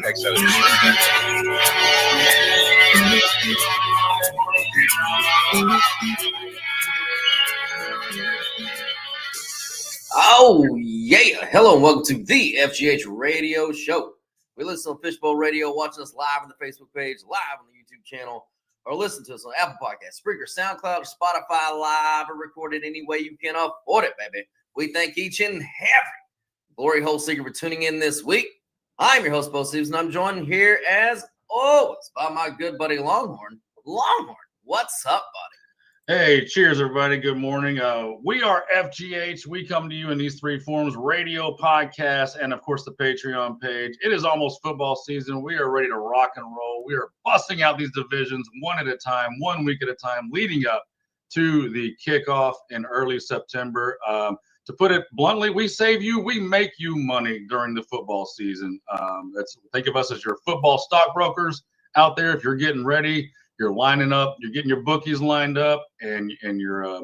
Oh, yeah. Hello and welcome to the FGH Radio Show. We listen on Fishbowl Radio, watching us live on the Facebook page, live on the YouTube channel, or listen to us on Apple Podcasts, Spreaker, SoundCloud, or Spotify live, or recorded any way you can afford it, baby. We thank each and every glory hole seeker for tuning in this week. I'm your host, Bo Stevens, and I'm joined here as always by my good buddy Longhorn. Longhorn, what's up, buddy? Hey, cheers, everybody. Good morning. We are FGH. We come to you in these three forms: radio, podcast, and, of course, the Patreon page. It is almost football season. We are ready to rock and roll. We are busting out these divisions one at a time, 1 week at a time, leading up to the kickoff in early September. To put it bluntly, we save you, we make you money during the football season. Think of us as your football stockbrokers out there. If you're getting ready, you're lining up, you're getting your bookies lined up, and you're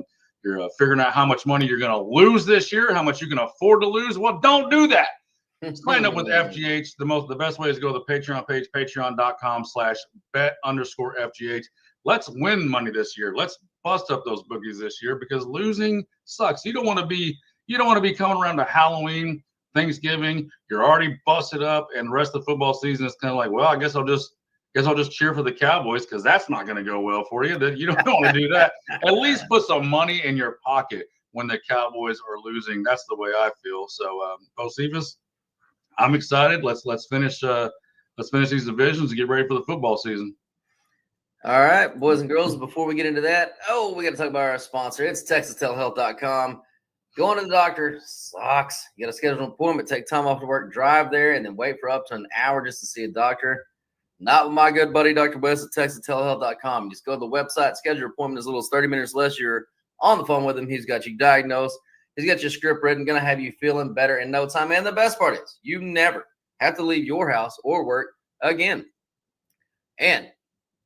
figuring out how much money you're going to lose this year, how much you can afford to lose. Well, don't do that. Sign up with FGH. The best way is to go to the Patreon page, patreon.com/bet_FGH. Let's win money this year. Let's bust up those bookies this year, because losing sucks. You don't want to be coming around to Halloween, Thanksgiving. You're already busted up, and the rest of the football season is kind of like, well, I guess I'll just cheer for the Cowboys, because that's not going to go well for you. You don't want to do that. At least put some money in your pocket when the Cowboys are losing. That's the way I feel. So, Bo Stevens, I'm excited. Let's finish these divisions and get ready for the football season. All right, boys and girls, before we get into that, we got to talk about our sponsor. It's TexasTelehealth.com. Going to the doctor sucks. You got to schedule an appointment, take time off to work, drive there, and then wait for up to an hour just to see a doctor. Not with my good buddy, Dr. West at TexasTelehealth.com. Just go to the website, schedule your appointment as little as 30 minutes less. You're on the phone with him. He's got you diagnosed. He's got your script written, going to have you feeling better in no time. And the best part is you never have to leave your house or work again. And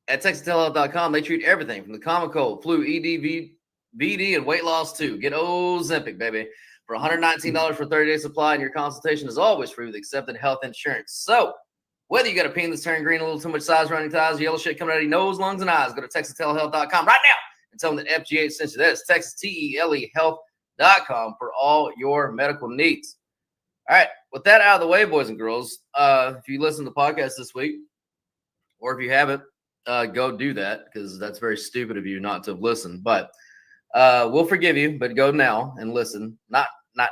at TexasTelehealth.com, they treat everything from the common cold, flu, ED, VD, and weight loss too. Get Ozempic, baby, for $119 for a 30-day supply, and your consultation is always free with accepted health insurance. So whether you got a pain that's turning green, a little too much size around your thighs, yellow shit coming out of your nose, lungs, and eyes, go to TexasTelehealth.com right now and tell them that FGH sent you. That is TexasTelehealth.com for all your medical needs. All right, with that out of the way, boys and girls, if you listen to the podcast this week, or if you haven't, go do that, because that's very stupid of you not to have listened. But we'll forgive you, but go now and listen. Not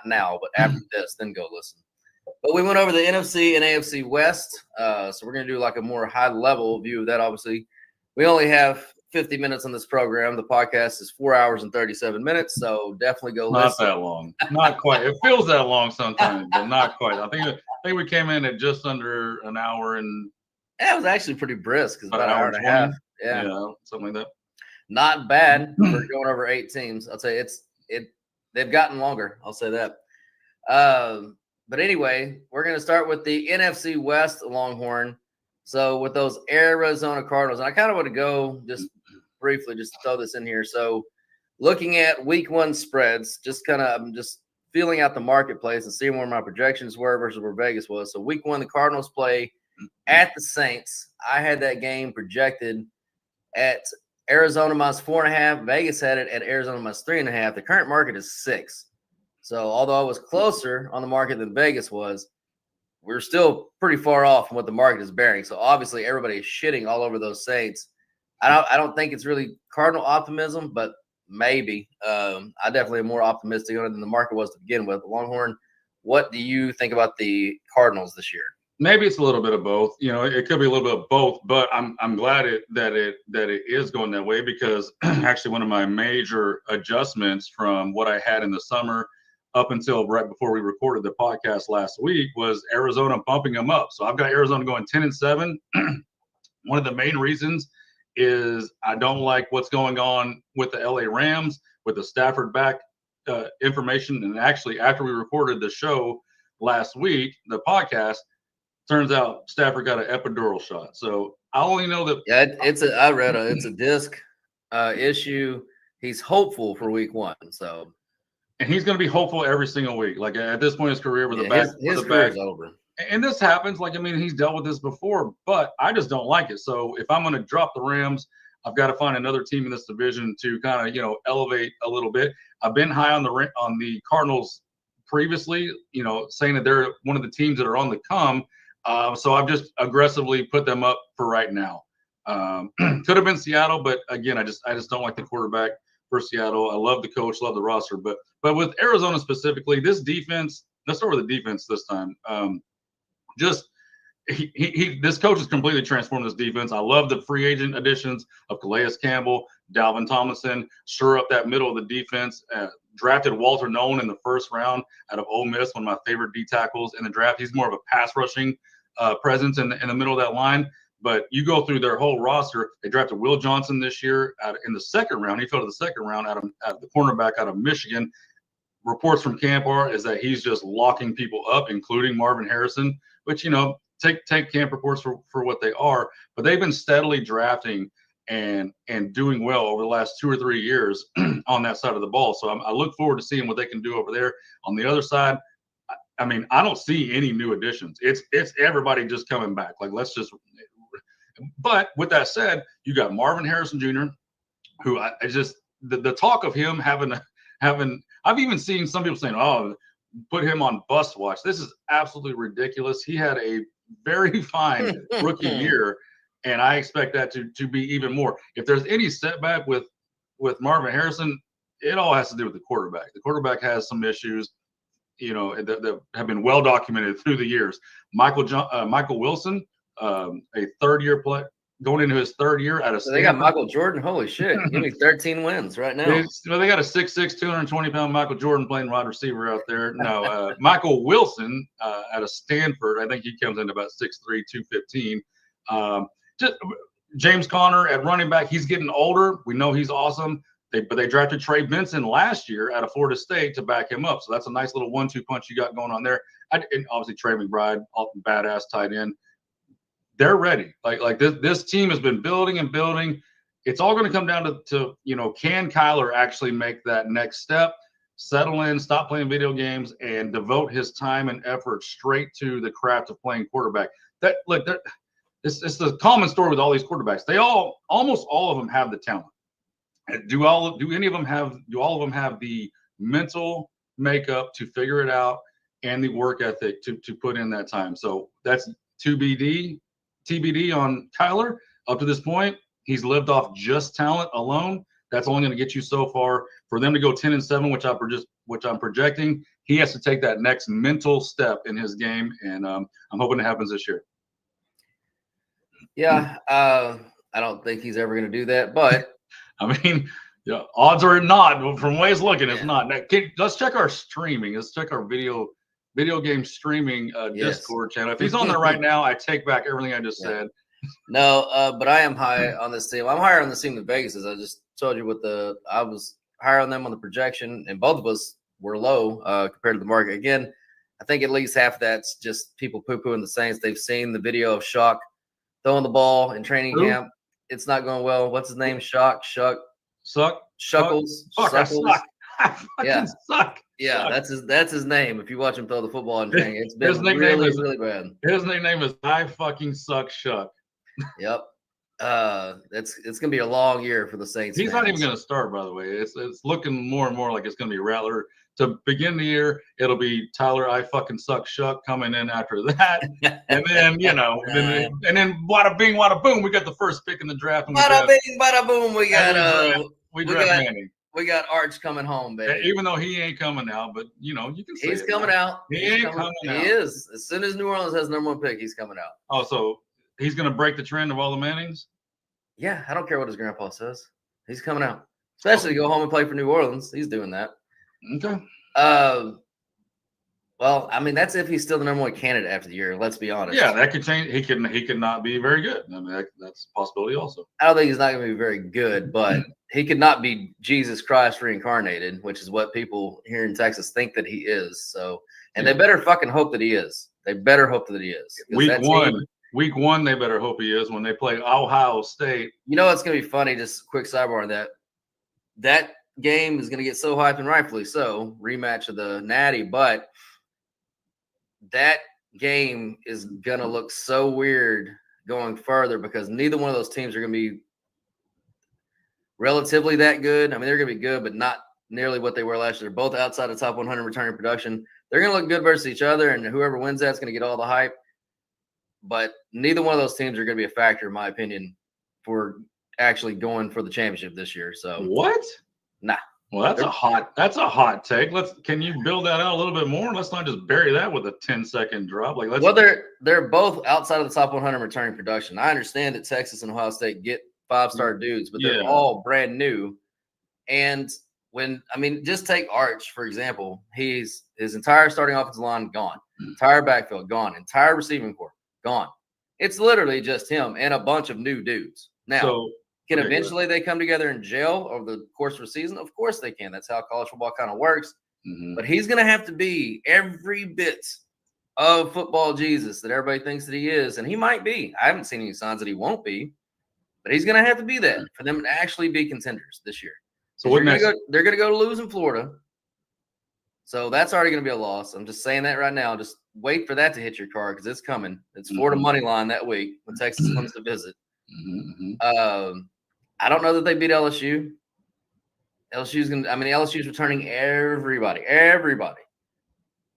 now, but after this, then go listen. But we went over the NFC and AFC West, so we're going to do like a more high-level view of that, obviously. We only have 50 minutes on this program. The podcast is 4 hours and 37 minutes, so definitely go listen. Not that long. Not quite. It feels that long sometimes, but not quite. I think we came in at just under an hour and – yeah, it was actually pretty brisk. It's about an hour and a half. Yeah, something like that. Not bad for going over 8 teams. I'll say they've gotten longer. I'll say that. But anyway, we're going to start with the NFC West, Longhorn. So with those Arizona Cardinals, and I kind of want to go just briefly, just throw this in here. So looking at week 1 spreads, I'm just feeling out the marketplace and seeing where my projections were versus where Vegas was. So week 1, the Cardinals play at the Saints. I had that game projected at Arizona -4.5. Vegas had it at Arizona -3.5. The current market is 6. So although I was closer on the market than Vegas was, we're still pretty far off from what the market is bearing. So obviously everybody is shitting all over those Saints. I don't think it's really Cardinal optimism, but maybe. I definitely am more optimistic on it than the market was to begin with. Longhorn, what do you think about the Cardinals this year? Maybe it's a little bit of both. It could be a little bit of both, but I'm glad that it is going that way, because actually one of my major adjustments from what I had in the summer up until right before we recorded the podcast last week was Arizona bumping them up. So I've got Arizona going 10-7. One of the main reasons is I don't like what's going on with the LA Rams with the Stafford back information. And actually, after we recorded the show last week, the podcast, turns out Stafford got an epidural shot. So I only know that. Yeah, it's a disc issue. He's hopeful for week 1. So. And he's going to be hopeful every single week. Like at this point in his career, with the back, his career's over. and this happens. Like, I mean, he's dealt with this before, but I just don't like it. So if I'm going to drop the Rams, I've got to find another team in this division to kind of, elevate a little bit. I've been high on the Cardinals previously, saying that they're one of the teams that are on the come. So I've just aggressively put them up for right now. Could have been Seattle, but again, I just don't like the quarterback for Seattle. I love the coach, love the roster, but with Arizona specifically, this defense. Let's start with the defense this time. This coach has completely transformed this defense. I love the free agent additions of Calais Campbell, Dalvin Tomlinson, stir up that middle of the defense. Drafted Walter Nolan in the first round out of Ole Miss, one of my favorite D tackles in the draft. He's more of a pass rushing presence in the middle of that line. But you go through their whole roster. They drafted Will Johnson this year in the second round. He fell to the second round out of the cornerback out of Michigan. Reports from camp is that he's just locking people up, including Marvin Harrison, which, take camp reports for what they are. But they've been steadily drafting and doing well over the last 2 or 3 years on that side of the ball. So I look forward to seeing what they can do over there. On the other side, I mean, I don't see any new additions. It's everybody just coming back. Like, but with that said, you got Marvin Harrison Jr., who I just the talk of him having I've even seen some people saying, "Oh, put him on bus watch." This is absolutely ridiculous. He had a very fine rookie year, and I expect that to be even more. If there's any setback with Marvin Harrison, it all has to do with the quarterback. The quarterback has some issues, that have been well documented through the years. Michael Wilson, a third-year play, going into his third year at a. So they got Michael Jordan. Holy shit! Give me 13 wins right now. They got a 6'6", 220-pound Michael Jordan playing wide receiver out there. No, Michael Wilson out of Stanford. I think he comes in about 6'3", 215. Just James Conner at running back. He's getting older. We know he's awesome. But they drafted Trey Benson last year out of Florida State to back him up. So that's a nice little 1-2 punch you got going on there. And obviously Trey McBride, badass tight end. They're ready. Like this team has been building and building. It's all going to come down to can Kyler actually make that next step, settle in, stop playing video games, and devote his time and effort straight to the craft of playing quarterback. It's the common story with all these quarterbacks. Almost all of them have the talent. Do all of them have the mental makeup to figure it out and the work ethic to put in that time? So that's TBD on Kyler. Up to this point, he's lived off just talent alone. That's only going to get you so far. For them to go 10-7, which I'm projecting, he has to take that next mental step in his game, and I'm hoping it happens this year. Yeah, I don't think he's ever going to do that, but I mean, odds are not. From ways looking, it's not. Let's check our streaming. Let's check our video game streaming Discord channel. If he's on there right now, I take back everything I just said. No, but I am high on this team. I'm higher on this team than Vegas is. I just told you I was higher on them on the projection, and both of us were low compared to the market. Again, I think at least half of that's just people poo-pooing the Saints. They've seen the video of Shock throwing the ball in training camp. It's not going well. What's his name? Shuckles. Fuck, I suck. I suck. Yeah, that's his name. If you watch him throw the football in training, it's been really bad. His nickname is I fucking suck Shuck. Yep. It's gonna be a long year for the Saints. He's not even gonna start, by the way. It's looking more and more like it's gonna be Rattler. To begin the year, it'll be Tyler I fucking suck Shuck coming in after that. And then, and then bada bing, bada boom, we got the first pick in the draft. Bada bing, bada boom, we got Manning. We got Arch coming home, baby. Even though he ain't coming out, but you can say he's coming out. He ain't coming out. He is. As soon as New Orleans has number 1 pick, he's coming out. Oh, so he's gonna break the trend of all the Mannings? Yeah, I don't care what his grandpa says. He's coming out. Especially to go home and play for New Orleans. He's doing that. Okay. Well, I mean, that's if he's still the number 1 candidate after the year. Let's be honest. Yeah, that could change. He could not be very good. I mean, that's a possibility also. I don't think he's not going to be very good, but he could not be Jesus Christ reincarnated, which is what people here in Texas think that he is. So, and they better fucking hope that he is. They better hope that he is. Week one, they better hope he is when they play Ohio State. You know what's going to be funny? Just a quick sidebar on that. That game is going to get so hyped, and rightfully so, rematch of the Natty, but that game is going to look so weird going further because neither one of those teams are going to be relatively that good. I mean, they're going to be good, but not nearly what they were last year. Both outside the top 100 returning production. They're going to look good versus each other, and whoever wins that's going to get all the hype. But neither one of those teams are going to be a factor, in my opinion, for actually going for the championship this year. So what? Nah. Well, that's a hot take. Can you build that out a little bit more? Let's not just bury that with a 10-second drop. They're both outside of the top 100 returning production. I understand that Texas and Ohio State get 5-star dudes, but they're all brand new. And just take Arch, for example. His entire starting offensive line gone, entire backfield gone, entire receiving corps gone. It's literally just him and a bunch of new dudes. Now, can eventually they come together in jail over the course of a season? Of course they can. That's how college football kind of works. Mm-hmm. But he's going to have to be every bit of football Jesus that everybody thinks that he is. And he might be. I haven't seen any signs that he won't be. But he's going to have to be that for them to actually be contenders this year. So they're going to go to lose in Florida. So that's already going to be a loss. I'm just saying that right now. Just wait for that to hit your car because it's coming. It's Florida money line that week when Texas comes to visit. Mm-hmm. I don't know that they beat LSU. LSU's returning everybody.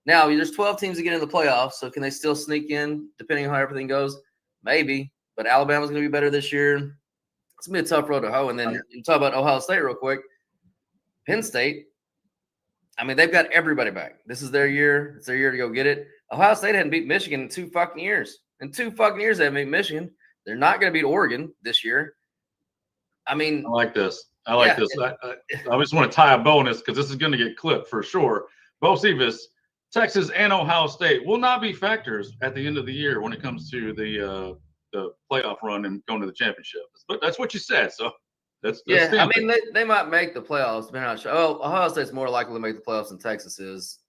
Now, there's 12 teams that get in the playoffs, so can they still sneak in depending on how everything goes? Maybe, but Alabama's going to be better this year. It's going to be a tough road to hoe. And then you talk about Ohio State real quick. Penn State, they've got everybody back. This is their year. It's their year to go get it. Ohio State hadn't beat Michigan in 2 fucking years. In 2 fucking years, they haven't beat Michigan. They're not going to beat Oregon this year. I like this. I just want to tie a bonus because this is going to get clipped for sure. Bo Cephas, Texas and Ohio State will not be factors at the end of the year when it comes to the playoff run and going to the championship. But that's what you said. So that's they might make the playoffs. Depending on Ohio State's more likely to make the playoffs than Texas is,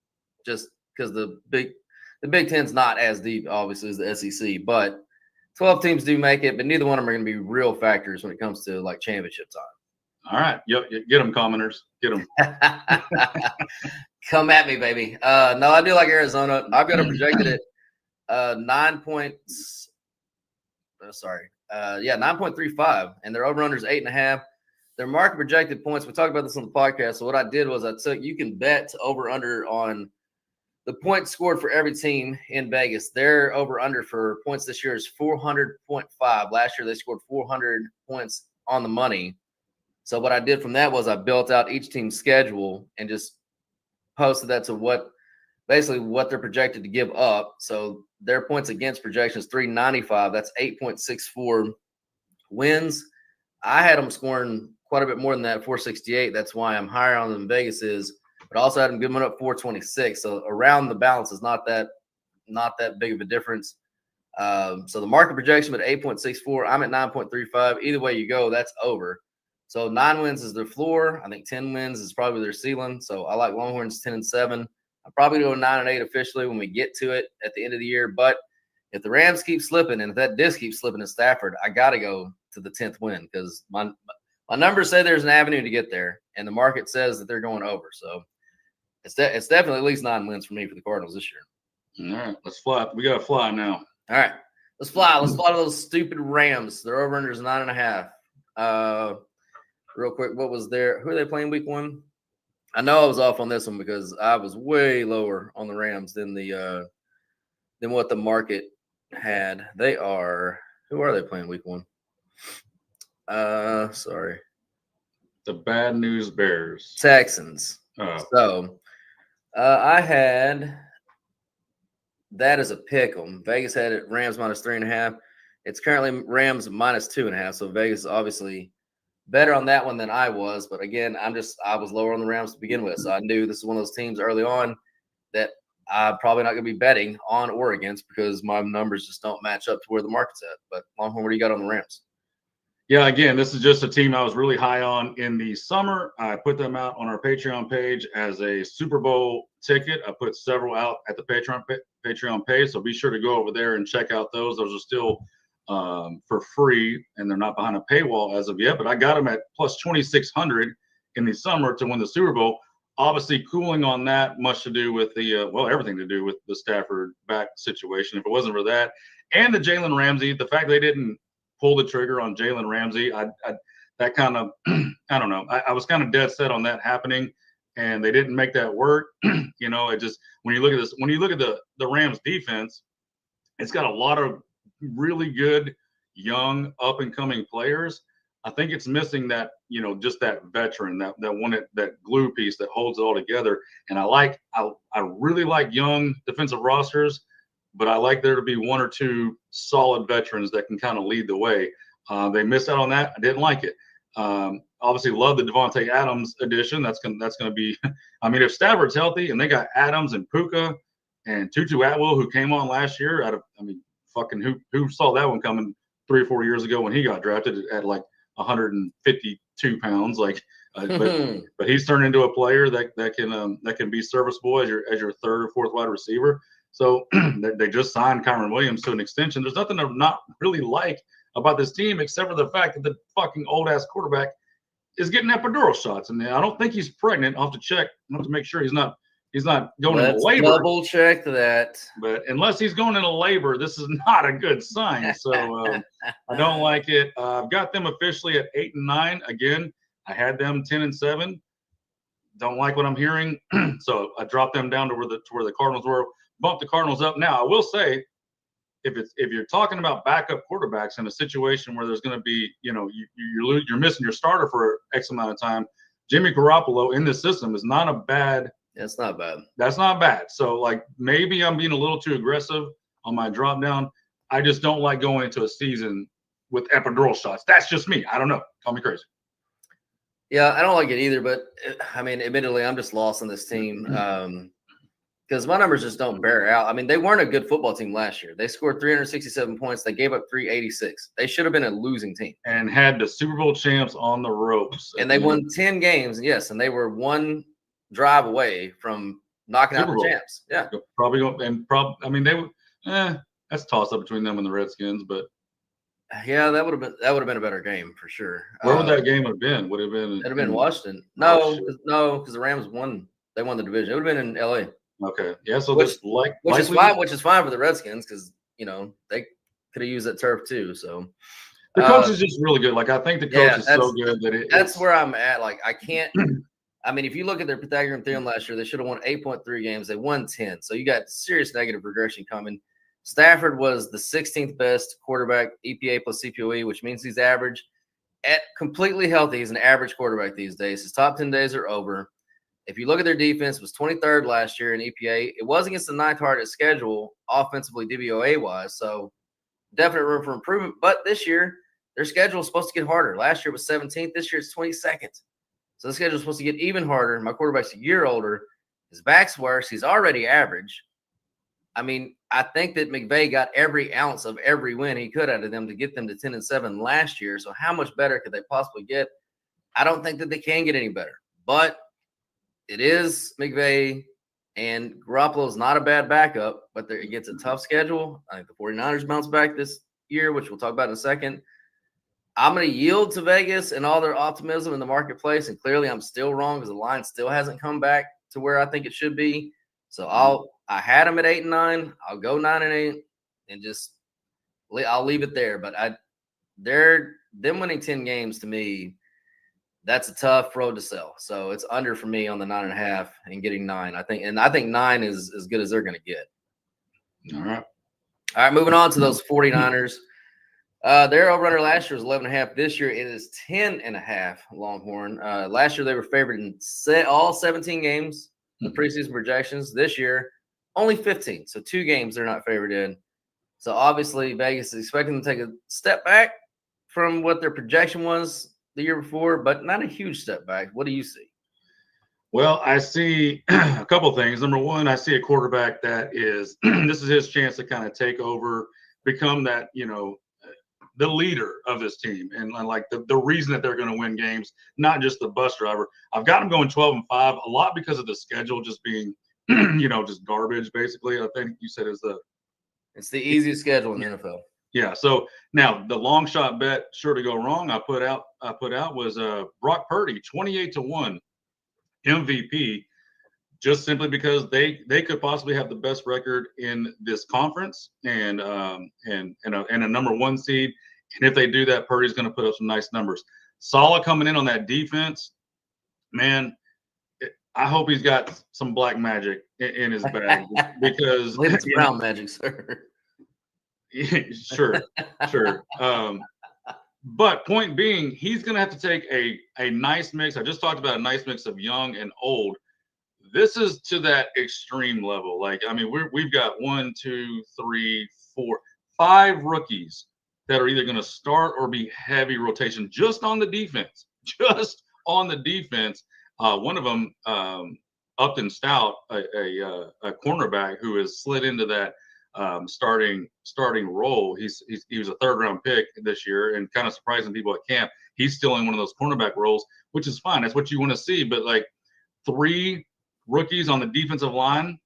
just because the Big Ten's not as deep, obviously, as the SEC, but 12 teams do make it, but neither one of them are going to be real factors when it comes to like championship time. All right. Yep. Get them, commenters. Get them. Come at me, baby. No, I do like Arizona. I've got them projected at 9 points. 9.35, and their over-under is 8.5. Their market projected points, we talked about this on the podcast. So what I did was you can bet over-under on the points scored for every team in Vegas. Their over-under for points this year is 400.5. Last year, they scored 400 points on the money. So what I did from that was I built out each team's schedule and just posted that to what they're projected to give up. So their points against projection is 395. That's 8.64 wins. I had them scoring quite a bit more than that, 468. That's why I'm higher on them than Vegas is. But also had them giving up 426. So around the balance is not that big of a difference. So the market projection at 8.64. I'm at 9.35. Either way you go, that's over. So 9 wins is their floor. I think 10 wins is probably their ceiling. So I like Longhorns 10-7. I'll probably do a 9-8 officially when we get to it at the end of the year. But if the Rams keep slipping and if that disc keeps slipping in Stafford, I got to go to the 10th win because my numbers say there's an avenue to get there, and the market says that they're going over. So it's definitely at least 9 wins for me for the Cardinals this year. All right, let's fly. We got to fly now. All right, let's fly. Let's fly to those stupid Rams. Their over-under is 9.5. Real quick, who are they playing week 1? I know I was off on this one because I was way lower on the Rams than what the market had. Who are they playing week 1? Sorry. The Bad News Bears. Texans. Oh. So I had that as a pick 'em. Vegas had it Rams minus 3.5. It's currently Rams minus 2.5. So Vegas is obviously better on that one than I was. But again, I was lower on the Rams to begin with. So I knew this is one of those teams early on that I'm probably not going to be betting on or against because my numbers just don't match up to where the market's at. But Longhorn, what do you got on the Rams? Yeah, again, this is just a team I was really high on in the summer. I put them out on our Patreon page as a Super Bowl ticket. I put several out at the Patreon page, so be sure to go over there and check out those. Those are still for free, and they're not behind a paywall as of yet, but I got them at plus 2,600 in the summer to win the Super Bowl. obviously cooling on that, much to do with everything to do with the Stafford back situation. If it wasn't for that and the Jalen Ramsey, the fact they didn't pull the trigger on Jalen Ramsey, that kind of, I don't know. I was kind of dead set on that happening, and they didn't make that work. It just, when you look at the Rams defense, it's got a lot of really good young up and coming players. I think it's missing that, just that veteran, that glue piece that holds it all together. And I really like young defensive rosters, but I like there to be one or two solid veterans that can kind of lead the way. They missed out on that. I didn't like it. Obviously love the Devontae Adams addition. That's going to be, I mean, if Stafford's healthy and they got Adams and Puka and Tutu Atwell, who came on last year fucking who saw that one coming 3 or 4 years ago when he got drafted at like 152 pounds, but he's turned into a player that can be serviceable as your third or fourth wide receiver. So they just signed Kyron Williams to an extension. There's nothing to not really like about this team except for the fact that the fucking old ass quarterback is getting epidural shots, and I don't think he's pregnant. I'll have to check. I'll have to make sure he's not going into labor. Double check that. But unless he's going into labor, this is not a good sign. So I don't like it. I've got them officially at 8-9. Again, I had them 10-7. Don't like what I'm hearing, so I dropped them down to where the Cardinals were. Bumped the Cardinals up. Now I will say, if you're talking about backup quarterbacks in a situation where there's going to be, you're missing your starter for X amount of time, Jimmy Garoppolo in this system is not a bad. That's not bad. That's not bad. So, like, maybe I'm being a little too aggressive on my drop down. I just don't like going into a season with epidural shots. That's just me. I don't know. Call me crazy. Yeah, I don't like it either. But, I mean, admittedly, I'm just lost on this team because my numbers just don't bear out. I mean, they weren't a good football team last year. They scored 367 points. They gave up 386. They should have been a losing team. And had the Super Bowl champs on the ropes. And they won 10 games, yes, and they were one drive away from knocking out the champs. Yeah, I mean, they would. That's a toss up between them and the Redskins, but yeah, that would have been a better game for sure. Where would that game have been? Would have been? It'd have been Washington. No, because the Rams won. They won the division. It would have been in L.A. Okay, yeah. So which is fine. Which is fine for the Redskins because they could have used that turf too. So the coach is just really good. Like, I think the coach is so good that that's where I'm at. Like, I can't. I mean, if you look at their Pythagorean theorem last year, they should have won 8.3 games. They won 10. So you got serious negative regression coming. Stafford was the 16th best quarterback, EPA plus CPOE, which means he's average. At completely healthy, he's an average quarterback these days. His top 10 days are over. If you look at their defense, it was 23rd last year in EPA. It was against the 9th hardest schedule offensively, DVOA-wise. So definite room for improvement. But this year, their schedule is supposed to get harder. Last year was 17th. This year it's 22nd. So the schedule is supposed to get even harder. My quarterback's a year older. His back's worse. He's already average. I mean, I think that McVay got every ounce of every win he could out of them to get them to 10-7 last year. So how much better could they possibly get? I don't think that they can get any better. But it is McVay, and Garoppolo is not a bad backup, but it gets a tough schedule. I think the 49ers bounce back this year, which we'll talk about in a second. I'm going to yield to Vegas and all their optimism in the marketplace, and clearly I'm still wrong because the line still hasn't come back to where I think it should be. So I had them at 8-9. I'll go 9-8, and I'll leave it there. But them winning 10 games to me, that's a tough road to sell. So it's under for me on the 9.5 and getting 9. I think 9 is as good as they're going to get. All right. Moving on to those 49ers. Their over-under last year was 11.5. This year it is 10.5. Longhorn. Last year they were favored in all 17 games, the preseason projections. This year only 15. So 2 games they're not favored in. So obviously Vegas is expecting them to take a step back from what their projection was the year before, but not a huge step back. What do you see? Well, I see a couple things. Number one, I see a quarterback that is this is his chance to kind of take over, become that the leader of this team, and like the reason that they're going to win games, not just the bus driver. I've got them going 12-5, a lot because of the schedule just being, just garbage. Basically, I think you said it's the easiest schedule in the NFL. Yeah. So now the long shot bet, sure to go wrong. I put out was Brock Purdy 28-1 MVP just simply because they could possibly have the best record in this conference and a number one seed. And if they do that, Purdy's going to put up some nice numbers. Saleh coming in on that defense, man. I hope he's got some black magic in his bag because it's brown magic, sir. Sure. But point being, he's going to have to take a nice mix. I just talked about a nice mix of young and old. This is to that extreme level. Like, I mean, we've got 1, 2, 3, 4, 5 rookies that are either going to start or be heavy rotation just on the defense. Just on the defense. One of them, Upton Stout, a cornerback who has slid into that starting role. He was a 3rd round pick this year and kind of surprising people at camp. He's still in one of those cornerback roles, which is fine. That's what you want to see. But like 3 rookies on the defensive line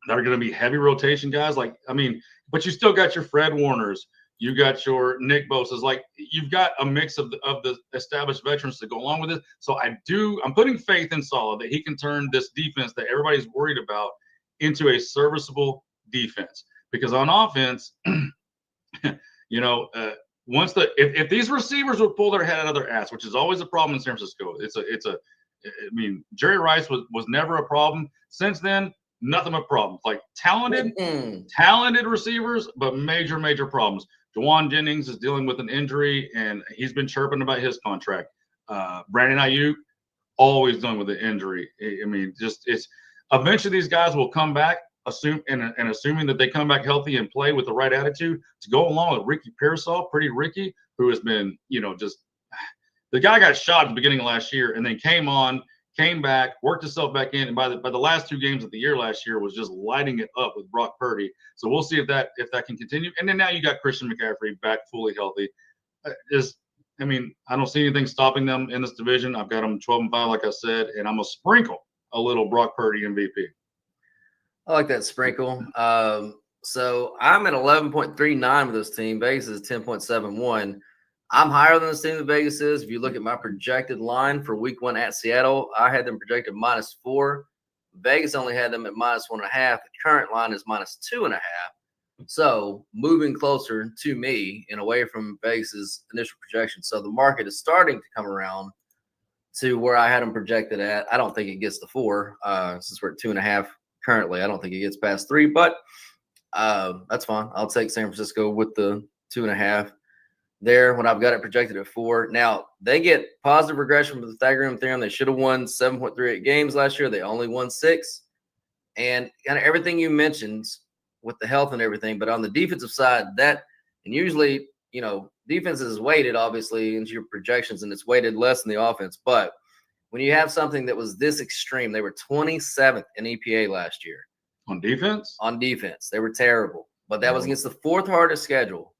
that are going to be heavy rotation guys. Like, I mean, but you still got your Fred Warners. You got your Nick Bosa's. Like, you've got a mix of the established veterans to go along with it. So I'm putting faith in Saleh that he can turn this defense that everybody's worried about into a serviceable defense. Because on offense, once if these receivers would pull their head out of their ass, which is always a problem in San Francisco, I mean, Jerry Rice was never a problem. Since then, nothing but problems. Like talented receivers, but major problems. Juwan Jennings is dealing with an injury, and he's been chirping about his contract. Brandon Ayuk, always dealing with an injury. I mean, it's eventually these guys will come back, assuming that they come back healthy and play with the right attitude to go along with Ricky Pearsall, Pretty Ricky, who has been, the guy got shot at the beginning of last year and then came back, worked himself back in, and by the last 2 games of the year last year was just lighting it up with Brock Purdy. So we'll see if that can continue. And then now you got Christian McCaffrey back fully healthy. I don't see anything stopping them in this division. I've got them 12-5, like I said, and I'm gonna sprinkle a little Brock Purdy MVP. I like that sprinkle. So I'm at 11.39 with this team. Vegas is 10.71. I'm higher than this team that Vegas is. If you look at my projected line for week 1 at Seattle, I had them projected -4. Vegas only had them at -1.5. The current line is -2.5. So moving closer to me and away from Vegas's initial projection. So the market is starting to come around to where I had them projected at. I don't think it gets to 4 since we're at 2.5 currently. I don't think it gets past 3, but that's fine. I'll take San Francisco with the 2.5. There when I've got it projected at 4. Now, they get positive regression with the Pythagorean theorem. They should have won 7.38 games last year. They only won 6. And kind of everything you mentioned with the health and everything, but on the defensive side, and usually, defense is weighted, obviously, into your projections, and it's weighted less than the offense. But when you have something that was this extreme, they were 27th in EPA last year. On defense? On defense. They were terrible. But that was against the 4th hardest schedule.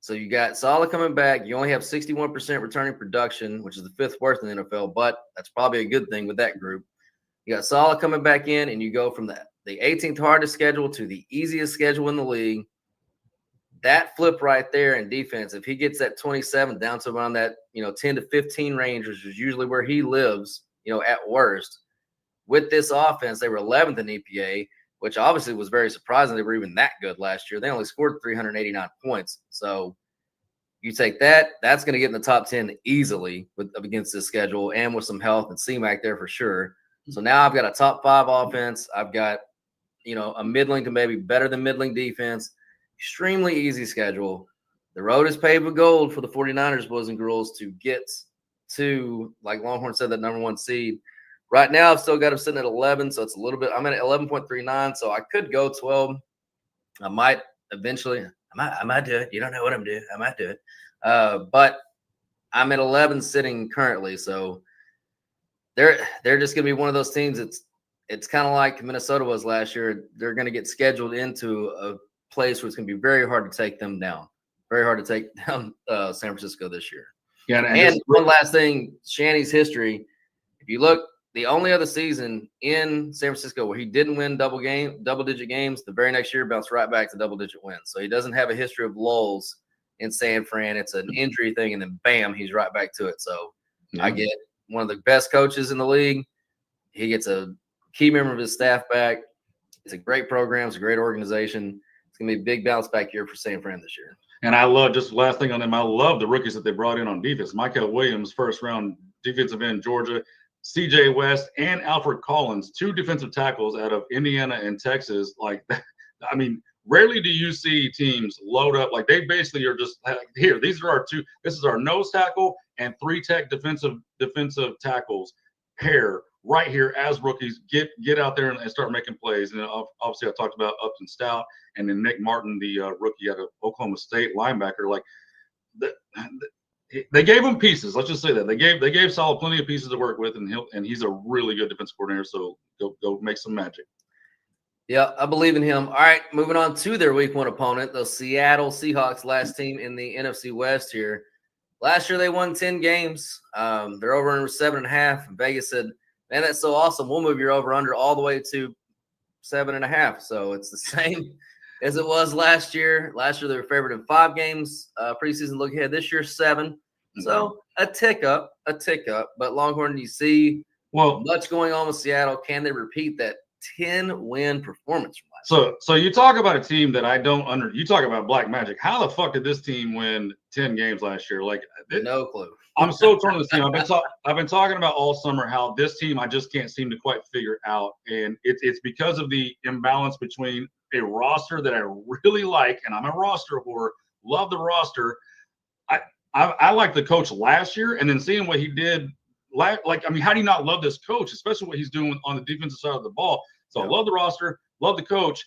So you got Saleh coming back. You only have 61% returning production, which is the 5th worst in the NFL, but that's probably a good thing with that group. You got Saleh coming back in, and you go from the 18th hardest schedule to the easiest schedule in the league. That flip right there in defense, if he gets that 27 down to around that 10 to 15 range, which is usually where he lives, at worst, with this offense, they were 11th in EPA, which obviously was very surprising. They were even that good last year. They only scored 389 points. So you take that, that's going to get in the top 10 easily against this schedule and with some health and C-Mac there for sure. So now I've got a top 5 offense. I've got, a middling to maybe better than middling defense. Extremely easy schedule. The road is paved with gold for the 49ers, boys and girls, to get to, like Longhorn said, that number 1 seed. Right now, I've still got them sitting at 11, so it's a little bit – I'm at 11.39, so I could go 12. I might eventually – I might do it. You don't know what I'm doing. I might do it. But I'm at 11 sitting currently, so they're just going to be one of those teams it's kind of like Minnesota was last year. They're going to get scheduled into a place where it's going to be very hard to take them down. Very hard to take down San Francisco this year. Yeah, and one last thing, Shanny's history. If you look – the only other season in San Francisco where he didn't win double-digit games, the very next year bounced right back to double-digit wins. So he doesn't have a history of lulls in San Fran. It's an injury thing, and then bam, he's right back to it. So I get one of the best coaches in the league. He gets a key member of his staff back. It's a great program. It's a great organization. It's going to be a big bounce back year for San Fran this year. And I love, just last thing on them, I love the rookies that they brought in on defense. Michael Williams, first round defensive end, Georgia. CJ West and Alfred Collins, 2 defensive tackles out of Indiana and Texas. Like, I mean, rarely do you see teams load up. Like, they basically are just here. These are our 2. This is our nose tackle and 3 tech defensive tackles pair right here as rookies. Get out there and start making plays. And obviously, I talked about Upton Stout and then Nick Martin, the rookie out of Oklahoma State linebacker. Like, they gave him pieces. Let's just say that they gave Saul plenty of pieces to work with, and he's a really good defensive coordinator. So go make some magic. Yeah, I believe in him. All right, moving on to their Week 1 opponent, the Seattle Seahawks, last team in the NFC West here. Last year they won 10 games. They're over under 7.5. Vegas said, "Man, that's so awesome. We'll move your over under all the way to 7.5." So it's the same as it was last year. Last year they were favored in 5 games. Preseason look ahead. This year 7. So a tick up. But Longhorn, do you see much going on with Seattle? Can they repeat that 10-win performance from last year? So you talk about a team that I don't you talk about black magic. How the fuck did this team win 10 games last year? Like, no clue. I'm so torn on this team. I've been talking about all summer how this team I just can't seem to quite figure out, and it's because of the imbalance between a roster that I really like, and I'm a roster whore, love the roster. I like the coach last year, and then seeing what he did. Like, I mean, how do you not love this coach, especially what he's doing on the defensive side of the ball? So I love the roster, love the coach,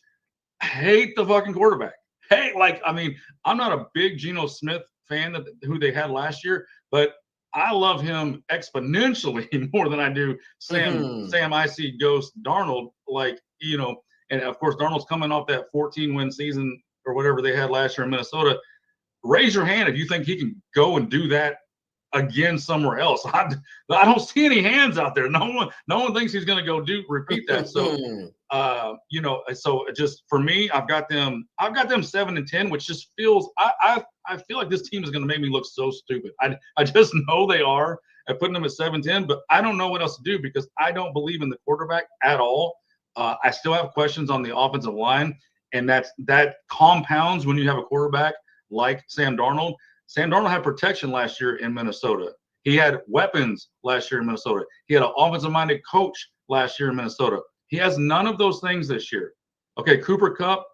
hate the fucking quarterback. Hey, like, I mean, I'm not a big Geno Smith fan of who they had last year, but I love him exponentially more than I do Sam Icy Ghost Darnold. Like, you know, and of course, Darnold's coming off that 14-win season or whatever they had last year in Minnesota. Raise your hand if you think he can go and do that again somewhere else. I don't see any hands out there. No one thinks he's going to go repeat that. So, you know, so just for me, I've got them 7-10, which just feels, I feel like this team is going to make me look so stupid. I just know they are at putting them at 7-10, but I don't know what else to do because I don't believe in the quarterback at all. I still have questions on the offensive line, and that compounds when you have a quarterback like Sam Darnold. Sam Darnold had protection last year in Minnesota. He had weapons last year in Minnesota. He had an offensive-minded coach last year in Minnesota. He has none of those things this year. Okay, Cooper Kupp,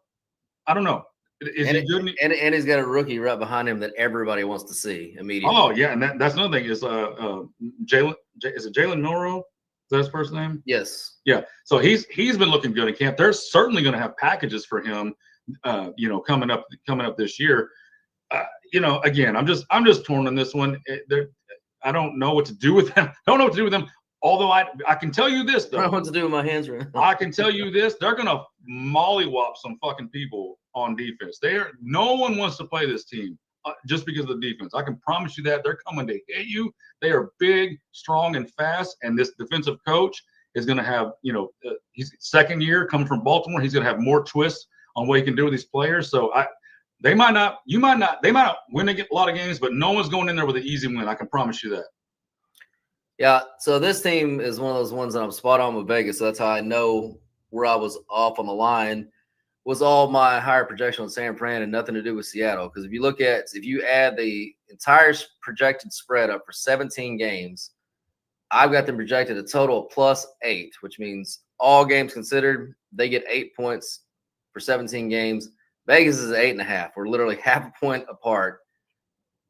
I don't know. Is he good? And he's got a rookie right behind him that everybody wants to see immediately. Oh, yeah, and that's another thing is Jalen. Is it Jalen Milroe? Is that his first name? Yes. Yeah. So he's been looking good in camp. They're certainly going to have packages for him, you know, coming up this year. You know, again, I'm just torn on this one. I don't know what to do with them. Although I can tell you this, though. I don't know what to do with my hands right now. I can tell you this: they're gonna mollywop some fucking people on defense. No one wants to play this team just because of the defense. I can promise you that they're coming to hit you. They are big, strong, and fast. And this defensive coach is going to have, you know, he's second year coming from Baltimore. He's going to have more twists on what he can do with these players. So they might not win a lot of games, but no one's going in there with an easy win. I can promise you that. Yeah. So this team is one of those ones that I'm spot on with Vegas. So that's how I know where I was off on the line was all my higher projection on San Fran and nothing to do with Seattle. Because if you add the entire projected spread up for 17 games, I've got them projected a total of +8, which means all games considered, they get 8 points for 17 games. Vegas is 8.5. We're literally half a point apart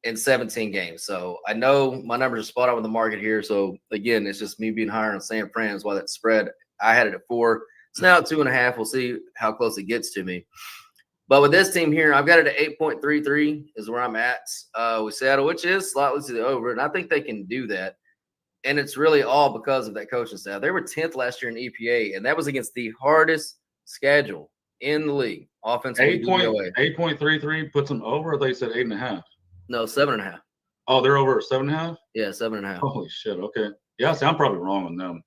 in 17 games. So I know my numbers are spot on with the market here. So again, it's just me being higher on San Fran is why that spread, I had it at 4. It's now at 2.5. We'll see how close it gets to me. But with this team here, I've got it at 8.33 is where I'm at with Seattle, which is slightly to the over. And I think they can do that. And it's really all because of that coaching staff. They were 10th last year in EPA, and that was against the hardest schedule in the league. Offensively, 8.33 puts them over. I thought you said 8.5. No, 7.5. Oh, they're over 7.5? Yeah, 7.5. Holy shit. Okay. Yeah, see, I'm probably wrong on them.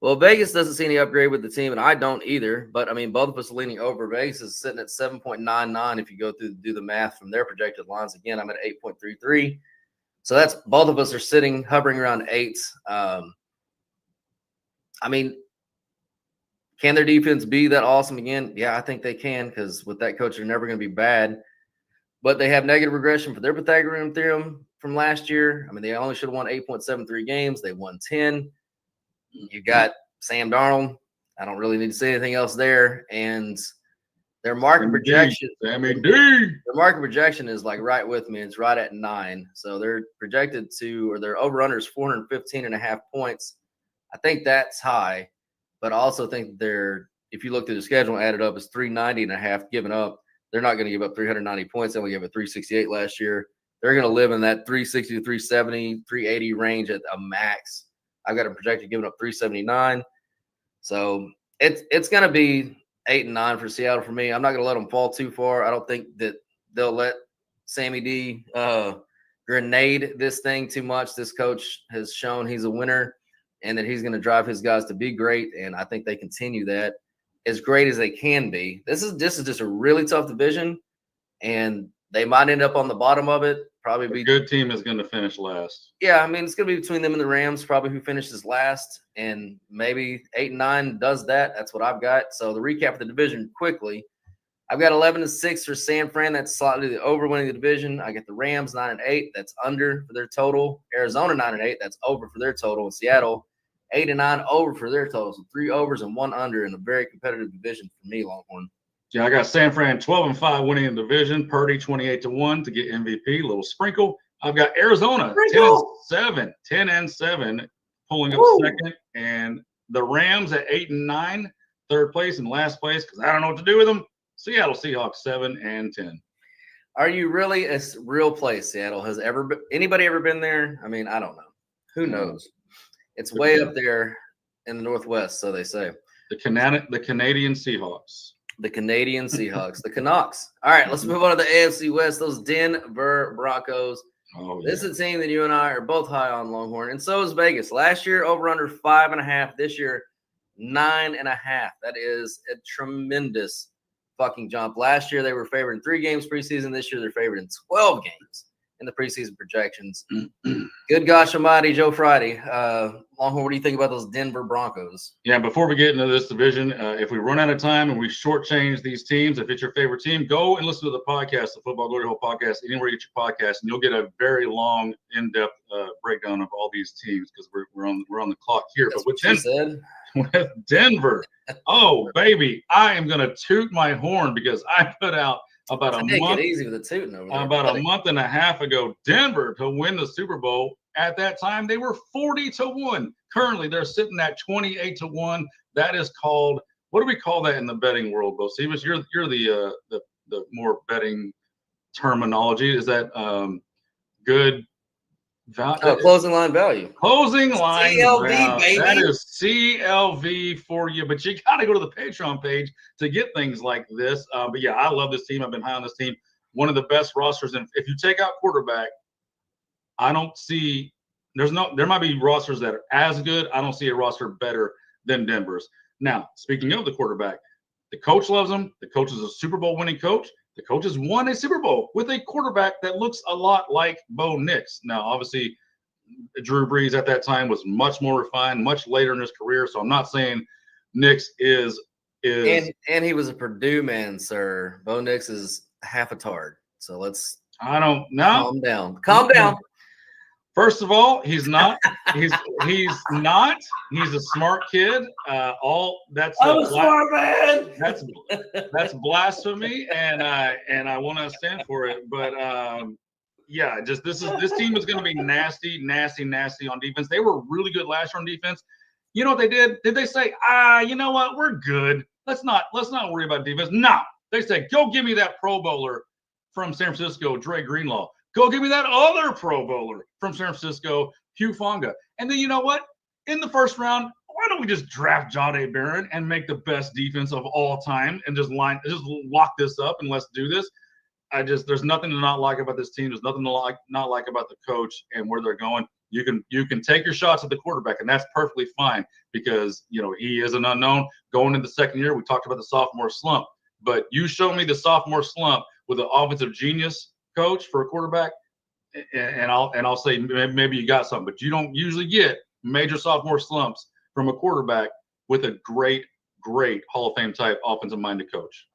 Well, Vegas doesn't see any upgrade with the team, and I don't either. But I mean, both of us are leaning over. Vegas is sitting at 7.99 if you do the math from their projected lines. Again, I'm at 8.33. So that's both of us are hovering around 8. I mean, Can their defense be that awesome again? Yeah, I think they can, because with that coach, they're never going to be bad. But they have negative regression for their Pythagorean theorem from last year. I mean, they only should have won 8.73 games. They won 10. You got Sam Darnold. I don't really need to say anything else there. And their market projection, Sammy D. their market projection is like right with me. It's right at 9. So they're projected to, or their over-under is 415.5 points. I think that's high, but I also think if you look through the schedule and add it up, it's 390.5 given up. They're not going to give up 390 points. They only gave up 368 last year. They're going to live in that 360 to 370, 380 range at a max. I've got them projected giving up 379. So it's going to be 8 and 9 for Seattle for me. I'm not going to let them fall too far. I don't think that they'll let Sammy D grenade this thing too much. This coach has shown he's a winner and that he's going to drive his guys to be great. And I think they continue that as great as they can be. This is just a really tough division, and they might end up on the bottom of it. Probably be a good team is going to finish last. Yeah, I mean, it's going to be between them and the Rams, probably who finishes last, and maybe 8 and 9 does that. That's what I've got. So the recap of the division quickly. I've got 11-6 for San Fran. That's slightly over winning the division. I get the Rams 9-8. That's under for their total. Arizona 9-8. That's over for their total. And Seattle 8 and 9 over for their total. So 3 overs and 1 under in a very competitive division for me, Longhorn. Yeah, I got San Fran 12-5 winning the division. Purdy 28-1 to get MVP. Little sprinkle. I've got Arizona 10-7 pulling up second, and the Rams at 8 and 9, third place and last place because I don't know what to do with them. Seattle Seahawks 7-10. Are you really a real place, Seattle? Has anybody ever been there? I mean, I don't know. Who knows? It's way up there in the Northwest, so they say. The Canadian Seahawks. The Canadian Seahawks. The Canucks. All right, let's move on to the AFC West. Those Denver Broncos. Oh, This is a team that you and I are both high on, Longhorn, and so is Vegas. Last year, over under 5.5. This year, 9.5. That is a tremendous fucking jump. Last year, they were favored in 3 games preseason. This year, they're favored in 12 games in the preseason projections. Good gosh almighty, Joe Friday. Longhorn, what do you think about those Denver Broncos? Yeah, before we get into this division, if we run out of time and we shortchange these teams, if it's your favorite team, go and listen to the podcast, the Football Glory Hole podcast, anywhere you get your podcast, and you'll get a very long, in-depth breakdown of all these teams because we're on the clock here. That's but with with Denver, oh, baby, I am going to toot my horn because I put out about a month. Easy with the tooting over there. About a month and a half ago, Denver to win the Super Bowl. At that time, they were 40-1. Currently, they're sitting at 28-1. That is called, what do we call that in the betting world, Bo Stevens? You're the more betting terminology. Is that good? Closing line value. Closing line CLV, value. baby. That is CLV for you. But you got to go to the Patreon page to get things like this. But yeah, I love this team. I've been high on this team. One of the best rosters. And if you take out quarterback, I don't see there might be rosters that are as good. I don't see a roster better than Denver's. Now, speaking of the quarterback, the coach loves him. The coach is a Super Bowl winning coach. The coach has won a Super Bowl with a quarterback that looks a lot like Bo Nix. Now, obviously, Drew Brees at that time was much more refined, much later in his career. So I'm not saying Nix is and he was a Purdue man, sir. Bo Nix is half a tard. So let's calm down. Calm down. First of all, he's not. He's not. He's a smart kid. That's a smart man. That's blasphemy, and I want to stand for it. But yeah, just this team is going to be nasty on defense. They were really good last year on defense. You know what they did? Did they say, you know what, we're good. Let's not worry about defense. No, they said, go give me that Pro Bowler from San Francisco, Dre Greenlaw. Go give me that other Pro Bowler from San Francisco, Hugh Fonga. And then you know what? In the first round, why don't we just draft Jahdae Barron and make the best defense of all time and just lock this up and let's do this? There's nothing to not like about this team. There's nothing to not like about the coach and where they're going. You can take your shots at the quarterback, and that's perfectly fine because he is an unknown going into the second year. We talked about the sophomore slump, but you show me the sophomore slump with an offensive genius coach for a quarterback, and I'll say maybe you got something, but you don't usually get major sophomore slumps from a quarterback with a great great Hall of Fame type offensive minded coach.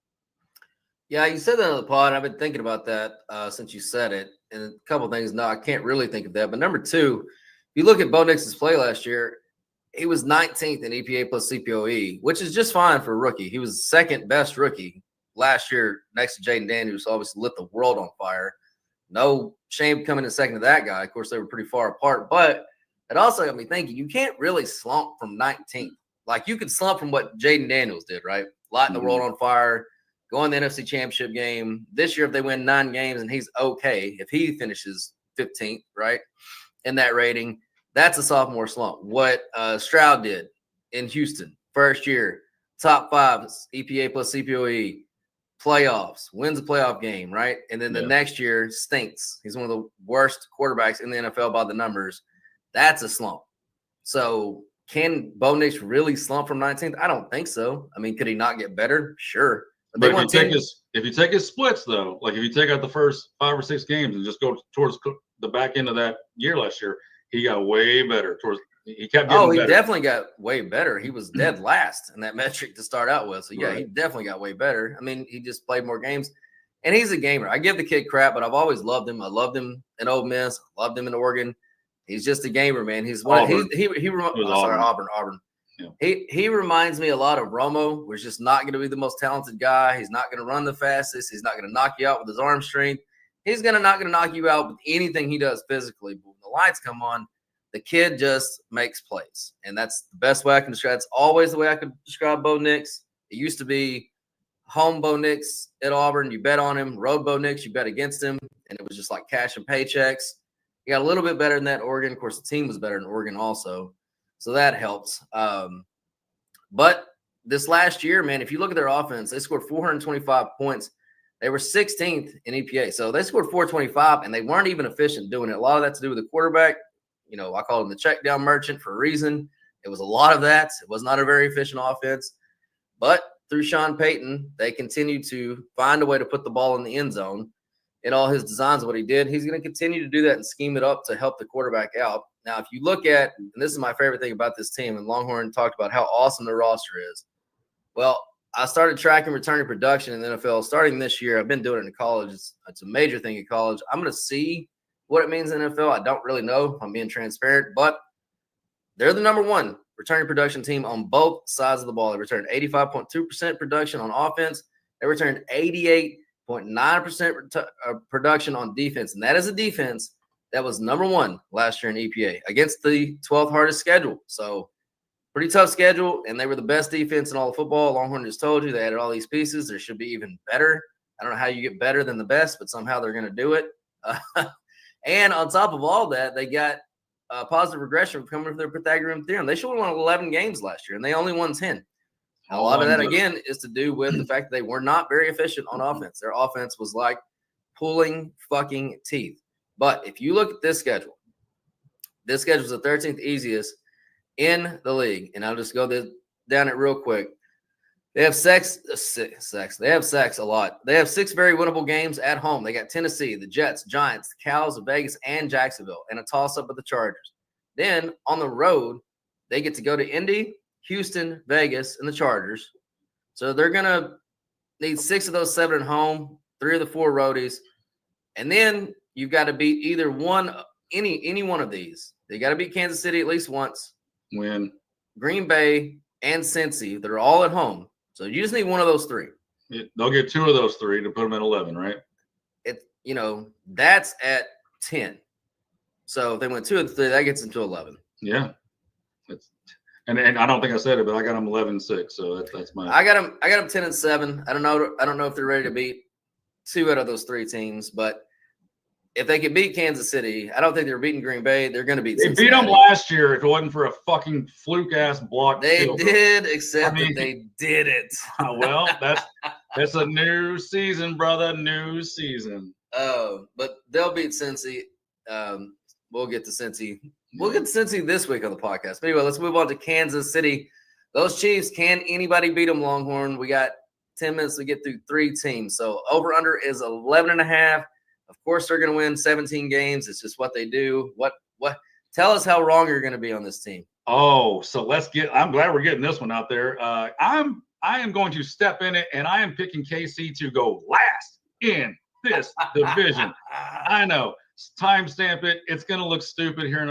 Yeah, you said that on the pod. I've been thinking about that since you said it. And a couple of things. No, I can't really think of that. But number two, if you look at Bo Nix's play last year, he was 19th in EPA plus CPOE, which is just fine for a rookie. He was second best rookie last year next to Jaden Daniels, who obviously lit the world on fire. No shame coming in second to that guy. Of course, they were pretty far apart. But it also got me thinking, you can't really slump from 19th. Like, you could slump from what Jaden Daniels did, right? Lighting the world on fire, going to the NFC Championship game. This year, if they win 9 games and he's okay, if he finishes 15th, right, in that rating, that's a sophomore slump. What Stroud did in Houston, first year, top 5 EPA plus CPOE, playoffs, wins a playoff game, right? And then the next year stinks. He's one of the worst quarterbacks in the NFL by the numbers. That's a slump. So can Bo Nix really slump from 19th? I don't think so. I mean, could he not get better? Sure. But if you take his splits, though, like if you take out the first 5 or 6 games and just go towards the back end of that year last year, he got way better. He kept getting better. Definitely got way better. He was dead last in that metric to start out with. So, yeah, He definitely got way better. I mean, he just played more games. And he's a gamer. I give the kid crap, but I've always loved him. I loved him in Ole Miss. Loved him in Oregon. He's just a gamer, man. He's one. Auburn. Yeah. He reminds me a lot of Romo. Who's just not going to be the most talented guy. He's not going to run the fastest. He's not going to knock you out with his arm strength. He's not going to knock you out with anything he does physically. But when the lights come on, the kid just makes plays, and that's the best way I can describe. It's always the way I could describe Bo Nix. It used to be home Bo Nix at Auburn. You bet on him. Road Bo Nix, you bet against him, and it was just like cash and paychecks. He got a little bit better than that Oregon. Of course, the team was better than Oregon also, so that helps. But this last year, man, if you look at their offense, they scored 425 points. They were 16th in EPA, so they scored 425, and they weren't even efficient doing it. A lot of that to do with the quarterback. You know, I call him the check down merchant for a reason. It was a lot of that. It was not a very efficient offense. But through Sean Payton, they continue to find a way to put the ball in the end zone. In all his designs of what he did, he's going to continue to do that and scheme it up to help the quarterback out. Now, if you look at, and this is my favorite thing about this team, and Longhorn talked about how awesome their roster is. Well, I started tracking returning production in the NFL starting this year. I've been doing it in college. It's a major thing in college. I'm going to see what it means in the NFL. I don't really know if I'm being transparent, but they're the number 1 returning production team on both sides of the ball. They returned 85.2% production on offense. They returned 88.9% production on defense. And that is a defense that was number 1 last year in EPA against the 12th hardest schedule. So pretty tough schedule, and they were the best defense in all of football. Longhorn just told you they added all these pieces. There should be even better. I don't know how you get better than the best, but somehow they're going to do it. And on top of all that, they got a positive regression coming from their Pythagorean theorem. They should have won 11 games last year, and they only won 10. A lot of that, again, is to do with the fact that they were not very efficient on offense. Their offense was like pulling fucking teeth. But if you look at this schedule is the 13th easiest in the league. And I'll just go down it real quick. They have sex. They have sex a lot. They have 6 very winnable games at home. They got Tennessee, the Jets, Giants, the Cows, Vegas, and Jacksonville, and a toss-up with the Chargers. Then on the road, they get to go to Indy, Houston, Vegas, and the Chargers. So they're going to need 6 of those 7 at home, 3 of the 4 roadies. And then you've got to beat either any one of these. They got to beat Kansas City at least once. Win. Green Bay and Cincy. They're all at home. So you just need one of those 3. They'll get 2 of those 3 to put them at 11, right? That's at 10. So if they went 2 of the 3, that gets them to 11. Yeah. And I don't think I said it, but I got them 11-6. So that's my. I got them 10-7. I don't know if they're ready to beat 2 out of those 3 teams, but if they could beat Kansas City, I don't think they're beating Green Bay. They're going to beat Cincinnati. They beat them last year if it wasn't for a fucking fluke-ass block. They did, except that they did it. Well, that's a new season, brother. New season. But they'll beat Cincy. We'll get to Cincy. We'll get to Cincy this week on the podcast. But anyway, let's move on to Kansas City. Those Chiefs, can anybody beat them, Longhorn? We got 10 minutes to get through 3 teams. So over-under is 11.5. Of course, they're going to win 17 games. It's just what they do. What? Tell us how wrong you're going to be on this team. Oh, so I'm glad we're getting this one out there. I am going to step in it, and I am picking KC to go last in this division. I know. Timestamp it. It's going to look stupid here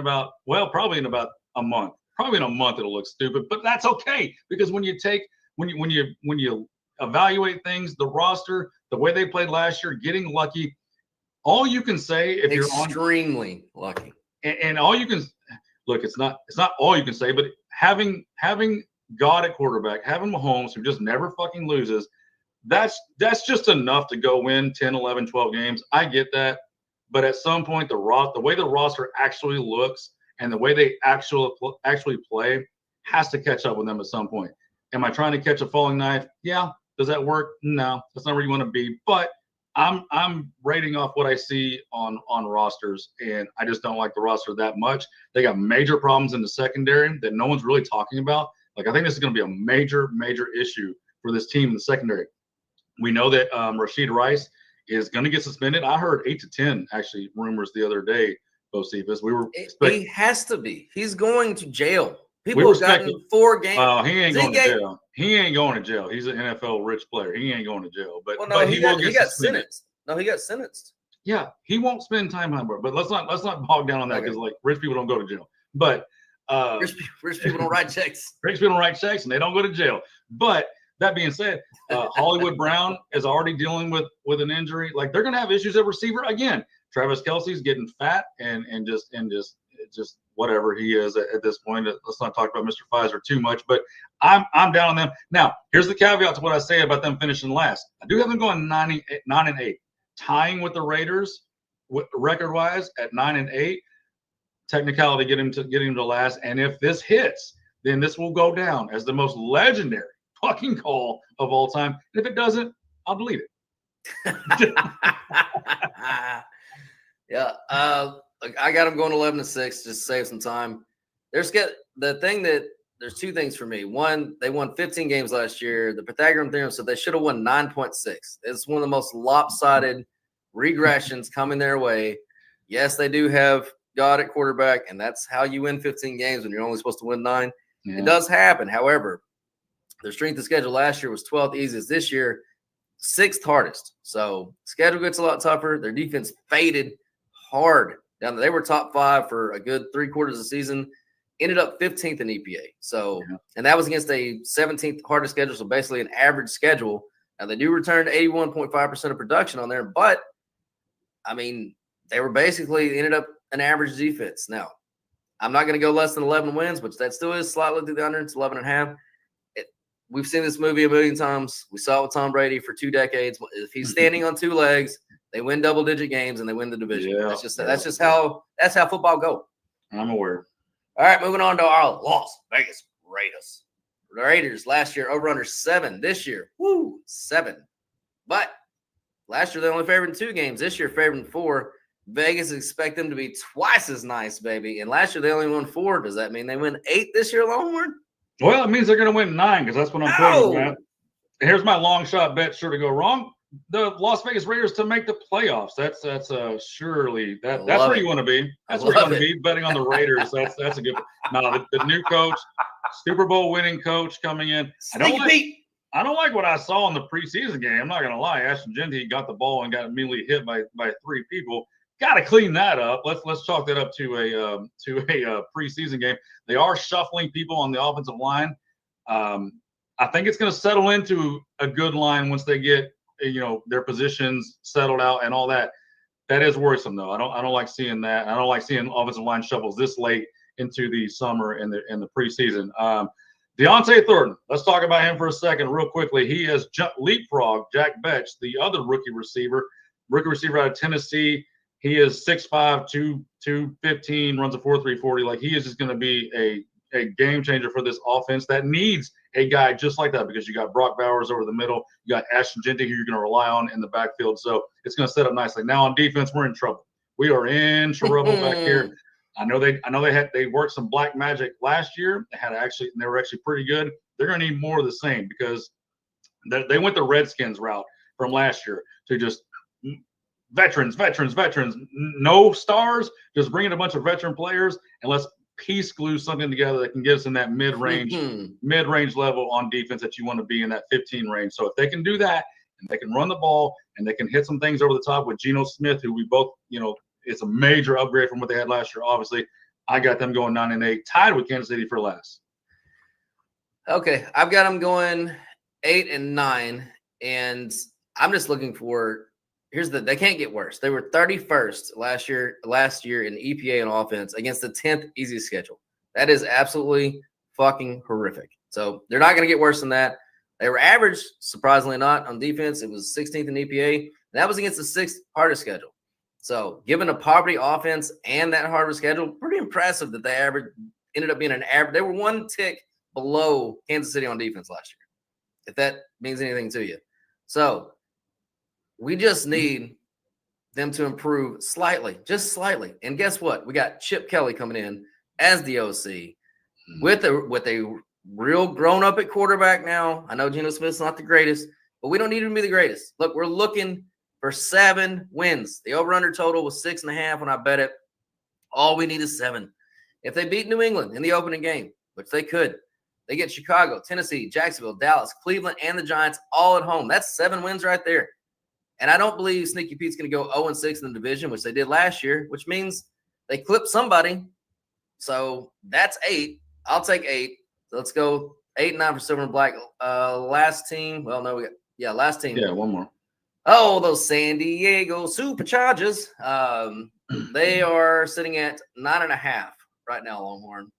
probably in about a month. Probably in a month it'll look stupid, but that's okay, because when you evaluate things, the roster, the way they played last year, getting lucky, all you can say if you're extremely lucky, and all you can look, it's not all you can say, but having God at quarterback, having Mahomes, who just never fucking loses, that's just enough to go win 10, 11, 12 games. I get that. But at some point, the way the roster actually looks and the way they actually play has to catch up with them at some point. Am I trying to catch a falling knife? Yeah. Does that work? No. That's not where you want to be. But I'm rating off what I see on rosters, and I just don't like the roster that much. They got major problems in the secondary that no one's really talking about. Like, I think this is going to be a major, major issue for this team in the secondary. We know that Rashid Rice is going to get suspended. I heard 8 to 10 actually rumors the other day, Bocephus. He has to be. He's going to jail. People have gotten 4 games. He ain't going to jail. He ain't going to jail. He's an NFL rich player. He ain't going to jail. But he got sentenced. No, he got sentenced. Yeah, he won't spend time behind bar. But let's not bog down on that, because like rich people don't go to jail. But rich people don't write checks. Rich people don't write checks, and they don't go to jail. But that being said, Hollywood Brown is already dealing with an injury. Like, they're going to have issues at receiver again. Travis Kelce's getting fat and just whatever he is at this point. Let's not talk about Mr. Pfizer too much, but I'm down on them. Now, here's the caveat to what I say about them finishing last. I do have them going 9-8, tying with the Raiders record-wise at 9-8. Technicality get him to last, and if this hits, then this will go down as the most legendary fucking call of all time. And if it doesn't, I'll delete it. Yeah. I got them going 11-6 just to save some time. There's 2 things for me. One, they won 15 games last year. The Pythagorean theorem said they should have won 9.6. It's one of the most lopsided regressions coming their way. Yes, they do have God at quarterback, and that's how you win 15 games when you're only supposed to win 9. Yeah. It does happen. However, their strength of schedule last year was 12th easiest. This year, 6th hardest. So schedule gets a lot tougher. Their defense faded hard down there. They were top 5 for a good 3/4 of the season. Ended up 15th in EPA. So, and that was against a 17th hardest schedule. So basically an average schedule. Now they do return to 81.5% of production on there, but I mean, they were basically ended up an average defense. Now, I'm not going to go less than 11 wins, which that still is slightly to the under. It's 11.5. We've seen this movie a million times. We saw it with Tom Brady for 2 decades. If he's standing on 2 legs, they win double-digit games and they win the division. Yeah, that's just how football goes. I'm aware. All right, moving on to our Las Vegas Raiders. The Raiders last year over under 7. This year, 7. But last year they only favored in 2 games. This year favored in 4. Vegas expect them to be twice as nice, baby. And last year they only won 4. Does that mean they win 8 this year, Longhorn? Well, it means they're going to win 9, because that's what I'm putting, man. Here's my long shot bet, sure to go wrong. The Las Vegas Raiders to make the playoffs. That's surely that's where you want to be. That's where you want to be, betting on the Raiders. That's a good. No, the new coach, Super Bowl winning coach coming in. I don't like what I saw in the preseason game. I'm not going to lie. Ashton Jeanty got the ball and got immediately hit by 3 people. Got to clean that up. Let's chalk that up to a preseason game. They are shuffling people on the offensive line. I think it's going to settle into a good line once they get their positions settled out and all that. That is worrisome, though. I don't like seeing that. I don't like seeing offensive line shuffles this late into the summer and the preseason. Deontay Thornton. Let's talk about him for a second, real quickly. He has leapfrogged Jack Betch, the other rookie receiver out of Tennessee. He is 6'5", 215, runs a 4.340. Like, he is just going to be a game changer for this offense that needs a guy just like that, because you got Brock Bowers over the middle. You got Ashton Jeanty, who you're going to rely on in the backfield. So it's going to set up nicely. Now on defense, we're in trouble. We are in trouble back here. I know they worked some black magic last year. They were actually pretty good. They're going to need more of the same, because they went the Redskins route from last year to just veterans, no stars, just bring in a bunch of veteran players and let's piece glue something together that can get us in that mid-range level on defense that you want to be in that 15 range. So if they can do that, and they can run the ball, and they can hit some things over the top with Geno Smith, who we both, it's a major upgrade from what they had last year. Obviously, I got them going 9-8, tied with Kansas City for last. Okay, I've got them going 8-9, and I'm just looking for. They can't get worse. They were 31st last year in EPA and offense against the 10th easiest schedule. That is absolutely fucking horrific. So they're not going to get worse than that. They were average, surprisingly not, on defense. It was 16th in EPA. And that was against the 6th hardest schedule. So given a poverty offense and that harder schedule, pretty impressive that they ended up being an average. They were one tick below Kansas City on defense last year, if that means anything to you. So we just need them to improve slightly, just slightly. And guess what? We got Chip Kelly coming in as the OC with a real grown-up at quarterback now. I know Geno Smith's not the greatest, but we don't need him to be the greatest. Look, we're looking for 7 wins. The over-under total was 6.5 when I bet it. All we need is 7. If they beat New England in the opening game, which they could, they get Chicago, Tennessee, Jacksonville, Dallas, Cleveland, and the Giants all at home. That's 7 wins right there. And I don't believe Sneaky Pete's going to go 0-6 in the division, which they did last year, which means they clipped somebody. So that's 8. I'll take 8. So let's go 8-9 for Silver and Black. Last team. Well, no, last team. Yeah, one more. Oh, those San Diego Superchargers. They are sitting at 9.5 right now, Longhorn.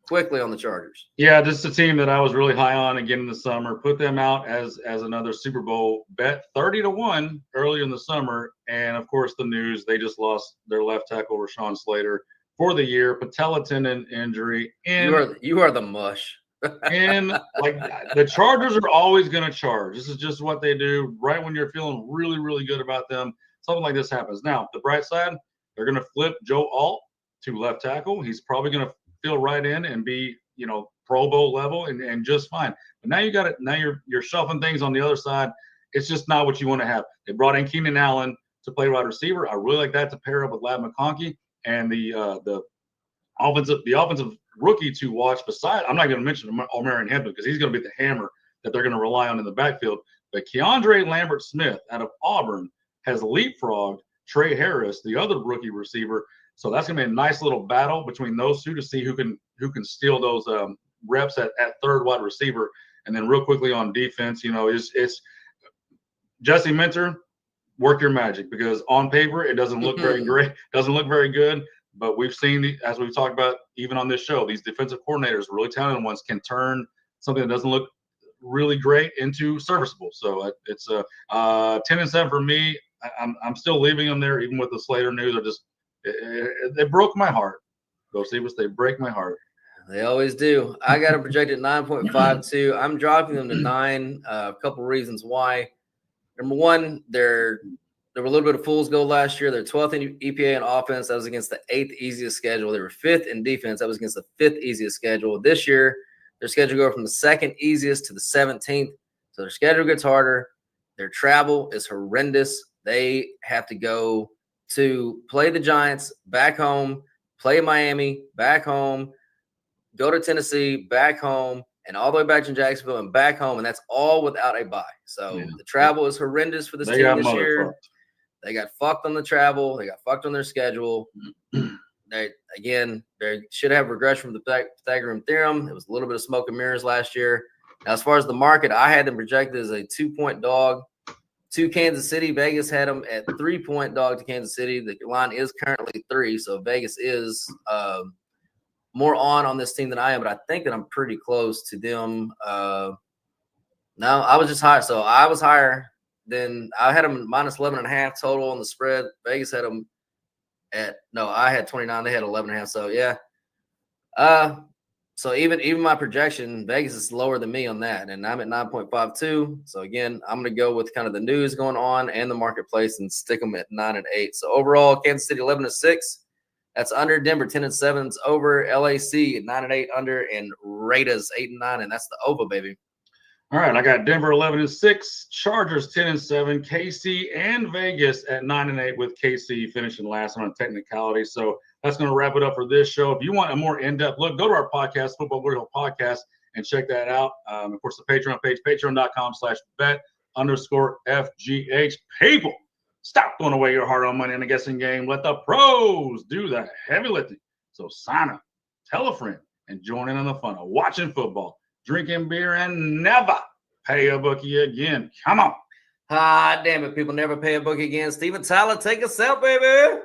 Quickly on the Chargers. Yeah, this is a team that I was really high on again in the summer. Put them out as another Super Bowl bet, 30-1 earlier in the summer. And of course, the news, they just lost their left tackle, Rashawn Slater, for the year, patella tendon injury. And you are the mush. And like the Chargers are always going to charge. This is just what they do. Right when you're feeling really, really good about them, something like this happens. Now, the bright side, they're going to flip Joe Alt to left tackle. He's probably going to fill right in and be, Pro Bowl level and just fine. But now you got it. Now you're shuffling things on the other side. It's just not what you want to have. They brought in Keenan Allen to play wide receiver. I really like that to pair up with Ladd McConkey and the offensive rookie to watch. Besides, I'm not going to mention Omarion Hempton because he's going to be the hammer that they're going to rely on in the backfield. But Keandre Lambert-Smith out of Auburn has leapfrogged Trey Harris, the other rookie receiver. So that's going to be a nice little battle between those two to see who can steal those reps at third wide receiver. And then real quickly on defense, it's Jesse Minter, work your magic, because on paper it doesn't look very great, doesn't look very good. But we've seen, as we've talked about even on this show, these defensive coordinators, really talented ones, can turn something that doesn't look really great into serviceable. So it's 10-7 for me. I'm still leaving them there, even with the Slater news. They broke my heart. Go Seabus, they break my heart. They always do. I got them projected 9.52. I'm dropping them to 9. A couple reasons why. Number one, there were a little bit of fool's gold last year. They're 12th in EPA in offense. That was against the 8th easiest schedule. They were 5th in defense. That was against the 5th easiest schedule. This year, their schedule go from the 2nd easiest to the 17th. So their schedule gets harder. Their travel is horrendous. They have to go to play the Giants back home, play Miami back home, go to Tennessee back home, and all the way back to Jacksonville and back home, and that's all without a bye. So the travel is horrendous for this team this year. They got fucked on the travel. They got fucked on their schedule. They should have regression from the Pythagorean theorem. It was a little bit of smoke and mirrors last year. Now, as far as the market, I had them projected as a 2-point dog to Kansas City. Vegas had them at 3-point dog to Kansas City. The line is currently 3, so Vegas is more on this team than I am, but I think that I'm pretty close to them. No, I was just higher. So I was higher than – I had them minus 11.5 total on the spread. Vegas had them I had 29. They had 11.5. So, yeah. So even my projection, Vegas is lower than me on that, and I'm at 9.52. So again, I'm going to go with kind of the news going on and the marketplace and stick them at 9-8. So overall, Kansas City 11-6. That's under. Denver 10-7 is over. LAC at 9-8 under, and Raiders 8-9, and that's the over, baby. All right, I got Denver 11-6, Chargers 10-7, KC and Vegas at 9-8, with KC finishing last on a technicality. So that's going to wrap it up for this show. If you want a more in-depth look, go to our podcast, Football Glory Hole Podcast, and check that out. Of course, the Patreon page, patreon.com/bet_FGH. People, stop throwing away your hard-earned money in the guessing game. Let the pros do the heavy lifting. So sign up, tell a friend, and join in on the fun of watching football, drinking beer, and never pay a bookie again. Come on. Ah, damn it. People never pay a bookie again. Steven Tyler, take us out, baby.